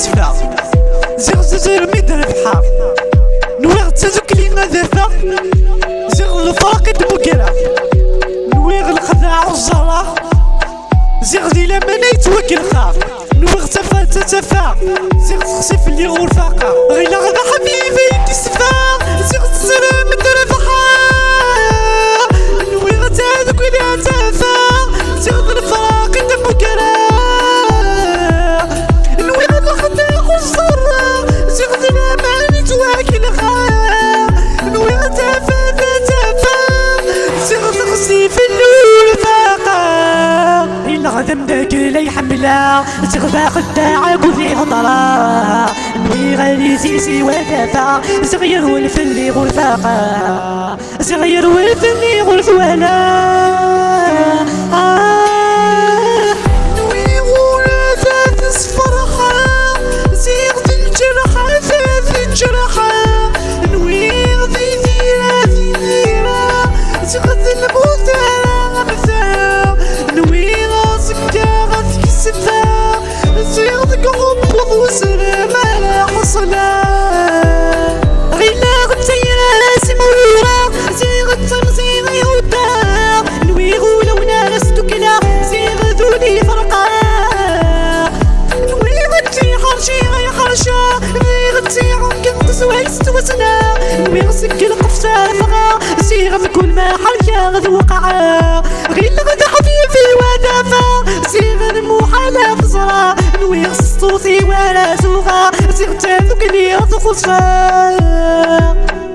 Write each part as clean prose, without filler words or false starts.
سفلا زيغ زير ميدر بحار نويغ تزوك لي غذافة زيغ الفراق دمكرة نويغ الخداع والزرع زيغ دي لما نيتوكل خاف نويغ تفا تتفا زيغ تخسف اللي غرفاقة غيلا غدا حبيبي تسفا زيغ تسرى مدر بحار نويغ تهدك ولا تفا زيغ الفراق دمكرة نويغ الخداع والزرع زيغ دي لما نيتوكل خاف نويغ تفا تتفا زيغ تخسف اللي غرفاقة غدا مداك لا يحملها تغبى خداعة وفي هضرة نوي غالي سيسي ودافع صغير والفلي غرفاقة صغير والفلي غرفوالا نوي غرفة تصفرحة زيغ الجرحة فاف الجرحة نوي غدي ديرة زيغ الموتى مثال نوي زيغ قبض وسلام على حصلة غيلا غتسير راسي مورا زيغ التمزيغ يودا نوي غولو ناس دوكلا زيغ ذولي فرقا نوي غتي حرشي غي حرشا نوي غتي عمكن تسوي ستوسنا نوي غسكل قفصة فغا زيغ في كل ما حركة غد وقعا غيلا غدا حبيبي ودافا زيغ المحالة فزرا نوي صوتي ولا سوغا زيغ تاذوك لي غتخصفا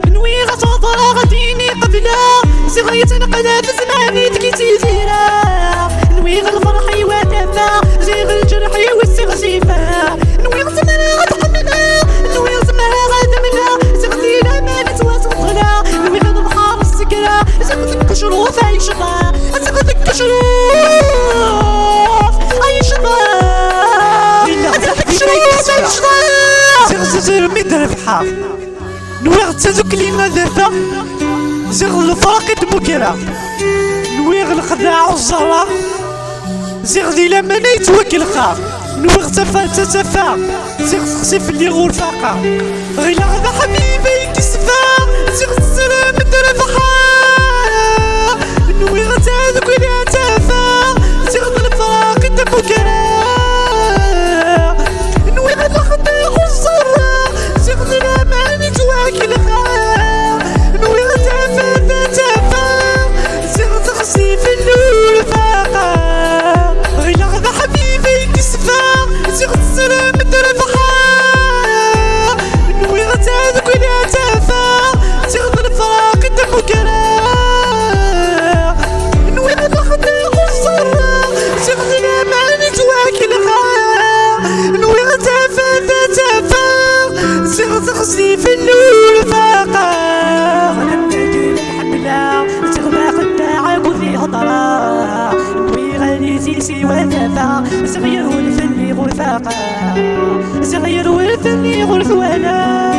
نوي غتوضر غديني قبلا زيغ يتنقل في زماني تكيتي زيرا نوي غالفرحي ودافا زيغ الجرحي والسغسيفا نوي غزمنا غتقمنا نوي غزمنا غدمنا زيغ دينا ما نتواصلنا نوي غنبحر السكرة زيغ تنكشرو في أي شطا زيغ تنكشرو أي شطا زيغ ميدر بحار نويغ تزوك لي غذافة زيغ الفراق دمكرة نويغ الخداع والزرع زيغ دي لما نيتوكل خاف نويغ تفا تتفا زيغ تخسف اللي غرفاقة غيلا غدا حبيبي تسفا زيغ تسرى مدر بحار نويغ تهدك ولا تفا زيغ الفراق دمكرة تخزي في اللول فاقا غنمتك الحملة تغبى خداعة وفي هضرة نوي غالي سيسي ودافع صغير والفلي غرفاقة صغير والفلي غرفوالا